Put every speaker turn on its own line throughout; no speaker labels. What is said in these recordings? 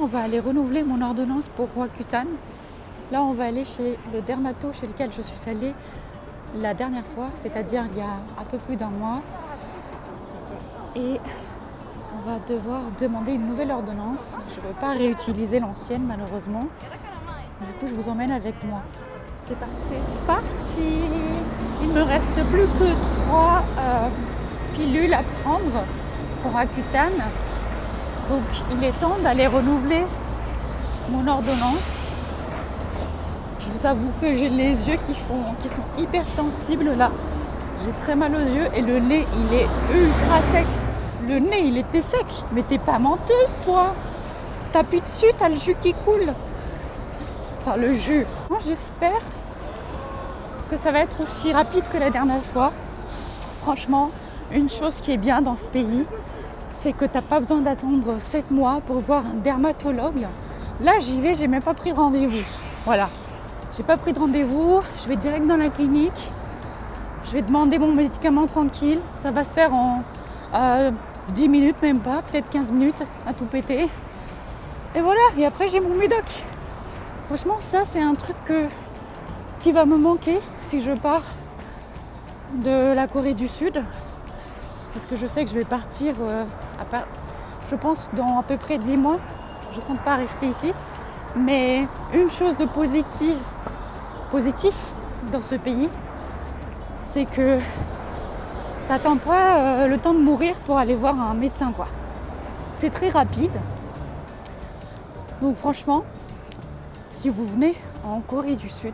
va aller renouveler mon ordonnance pour Roaccutane. Là, on va aller chez le dermato chez lequel je suis allée la dernière fois, c'est-à-dire il y a un peu plus d'un mois. Et on va devoir demander une nouvelle ordonnance. Je ne veux pas réutiliser l'ancienne, malheureusement. Du coup, je vous emmène avec moi. C'est parti. Il me reste plus que 3 pilules à prendre pour Roaccutane. Donc, il est temps d'aller renouveler mon ordonnance. Je vous avoue que j'ai les yeux qui sont hyper sensibles là. J'ai très mal aux yeux et le nez, il est ultra sec. Le nez, il était sec. Mais t'es pas menteuse, toi. T'appuies dessus, t'as le jus qui coule. Enfin, le jus. Moi, j'espère que ça va être aussi rapide que la dernière fois. Franchement, une chose qui est bien dans ce pays, c'est que t'as pas besoin d'attendre 7 mois pour voir un dermatologue. Là, j'y vais, j'ai même pas pris de rendez-vous. Voilà. J'ai pas pris de rendez-vous, je vais direct dans la clinique. Je vais demander mon médicament tranquille. Ça va se faire en 10 minutes, même pas, peut-être 15 minutes à tout péter. Et voilà, et après j'ai mon médoc. Franchement, ça c'est un truc qui va me manquer si je pars de la Corée du Sud. Parce que je sais que je vais partir, je pense, dans à peu près 10 mois. Je compte pas rester ici. Mais une chose de positif dans ce pays, c'est que t'attends pas le temps de mourir pour aller voir un médecin, quoi. C'est très rapide. Donc franchement, si vous venez en Corée du Sud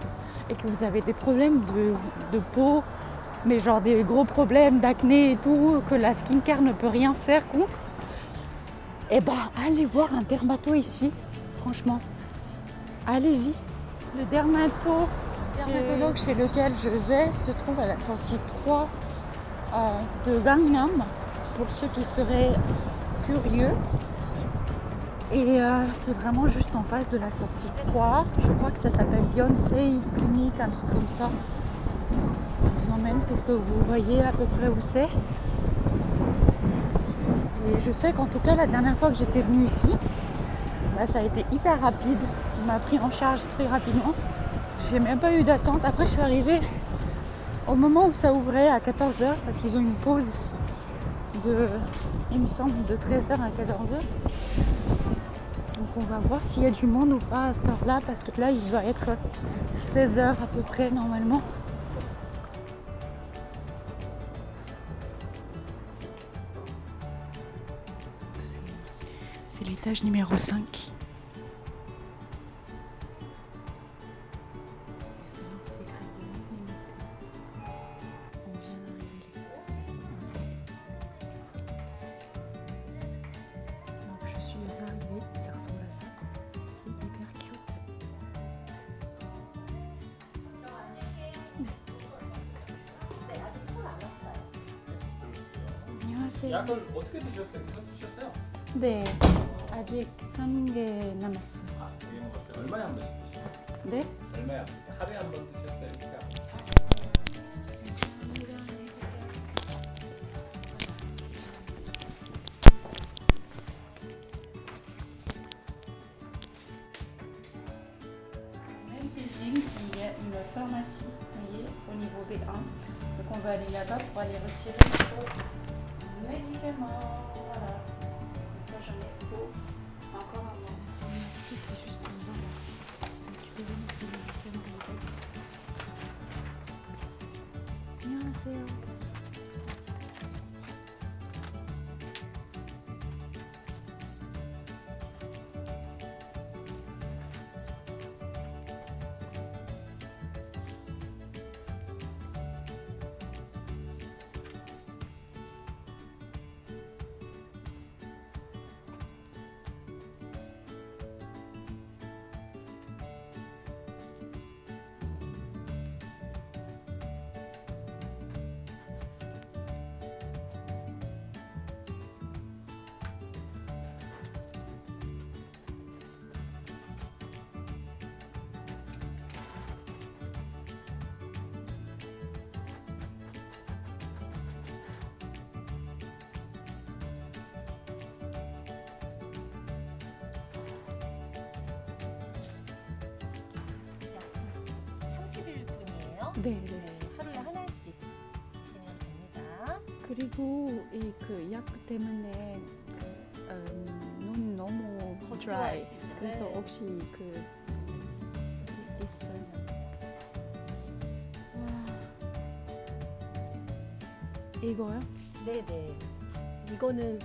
et que vous avez des problèmes de peau, mais genre des gros problèmes d'acné et tout, que la skincare ne peut rien faire contre, eh ben allez voir un dermato ici, franchement. Allez-y. Le dermatologue chez lequel je vais se trouve à la sortie 3 de Gangnam, pour ceux qui seraient curieux. Et c'est vraiment juste en face de la sortie 3. Je crois que ça s'appelle Yonsei Clinic, un truc comme ça. Je vous emmène pour que vous voyez à peu près où c'est. Et je sais qu'en tout cas, la dernière fois que j'étais venue ici, ça a été hyper rapide. Il m'a pris en charge très rapidement. J'ai même pas eu d'attente. Après, je suis arrivée au moment où ça ouvrait à 14h parce qu'ils ont une pause il me semble, de 13h à 14h. Donc on va voir s'il y a du monde ou pas à cette heure-là parce que là, il doit être 16h à peu près normalement. C'est l'étage numéro 5.
약을 어떻게 드셨어요? 계속 드셨어요?
네, 아직 3개 남았어요.
아, 되게 먹었어요. 얼마에 한 번씩 드셨어요?
네?
얼마에 한 번? 하루에 한 번 드셨어요? 그러니까
Même cuisine, il y a une pharmacie, vous voyez, au niveau B1. Donc on va aller là-bas pour aller retirer nos médicaments. Voilà. Là j'en ai pour encore un mois. La pharmacie qui est juste en bas là. Donc tu peux venir prendre les médicaments dans le taxi. 안녕하세요. 네, 네.
네, 하루에 하나씩 드시면 됩니다.
그리고 그 약 때문에 눈 너무 dry.
건조할 수 있어요.
그래서
네.
혹시 그 있어요. 와. 이거요?
네네. 이거는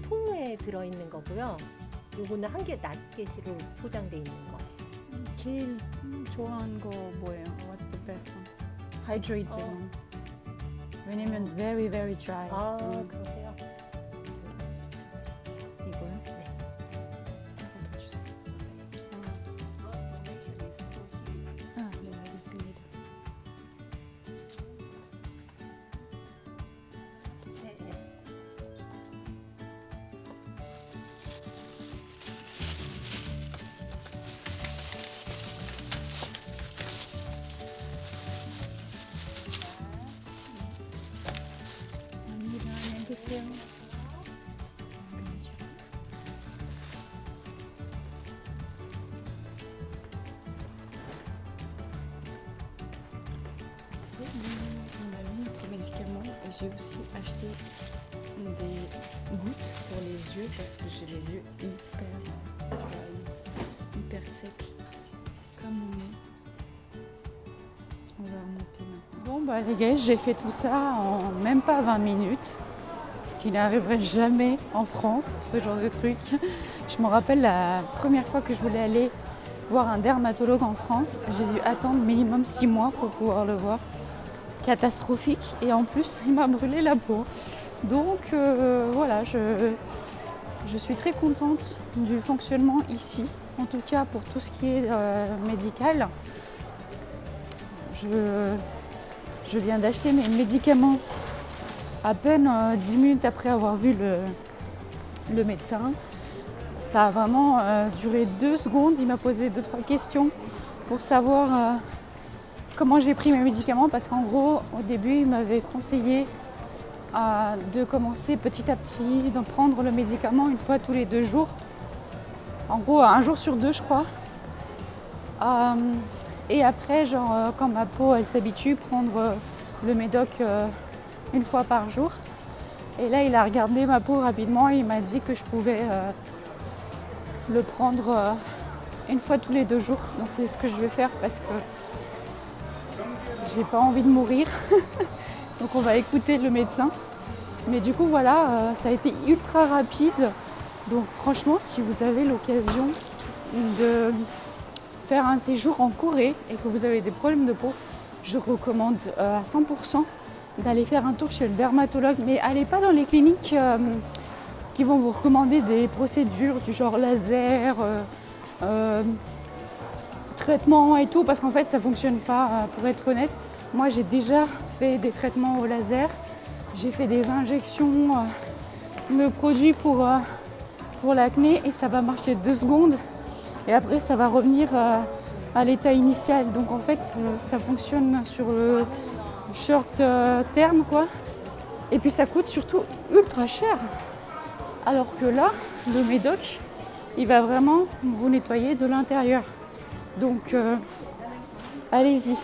통에 들어있는 거고요. 요거는 한 개 낱개시로 포장돼 있는 거.
제일 좋아하는 거 뭐예요? What's the best one? Hydrate one. 왜냐면 very very dry.
그러세요?
이거요?
네.
하나 더 주세요. 네, 알겠습니다.
네, 네.
감사합니다. 안녕히 계세요. On a mis notre médicament et j'ai aussi acheté des gouttes pour les yeux parce que j'ai les yeux hyper secs comme mon nez. On va remonter maintenant. Bon bah les gars, j'ai fait tout ça en même pas 20 minutes. Ce qui n'arriverait jamais en France, ce genre de truc. Je me rappelle la première fois que je voulais aller voir un dermatologue en France, j'ai dû attendre minimum 6 mois pour pouvoir le voir. Catastrophique, et en plus il m'a brûlé la peau. Donc voilà, je suis très contente du fonctionnement ici, en tout cas pour tout ce qui est médical. Je viens d'acheter mes médicaments à peine 10 minutes après avoir vu le médecin. Ça a vraiment duré 2 secondes, il m'a posé 2-3 questions pour savoir comment j'ai pris mes médicaments, parce qu'en gros, au début, il m'avait conseillé de commencer petit à petit, d'en prendre le médicament une fois tous les 2 jours. En gros, 1 jour sur 2, je crois. Et après, genre, quand ma peau, elle s'habitue, prendre le médoc une fois par jour. Et là, il a regardé ma peau rapidement et il m'a dit que je pouvais le prendre une fois tous les 2 jours. Donc, c'est ce que je vais faire parce que j'ai pas envie de mourir. Donc on va écouter le médecin. Mais du coup voilà, ça a été ultra rapide. Donc franchement, si vous avez l'occasion de faire un séjour en Corée et que vous avez des problèmes de peau, je recommande à 100% d'aller faire un tour chez le dermatologue. Mais allez pas dans les cliniques qui vont vous recommander des procédures du genre laser, traitement et tout, parce qu'en fait ça fonctionne pas, pour être honnête. Moi j'ai déjà fait des traitements au laser, j'ai fait des injections de produits pour l'acné et ça va marcher 2 secondes et après ça va revenir à l'état initial. Donc en fait ça fonctionne sur le short terme quoi, et puis ça coûte surtout ultra cher, alors que là le médoc il va vraiment vous nettoyer de l'intérieur. Donc allez-y.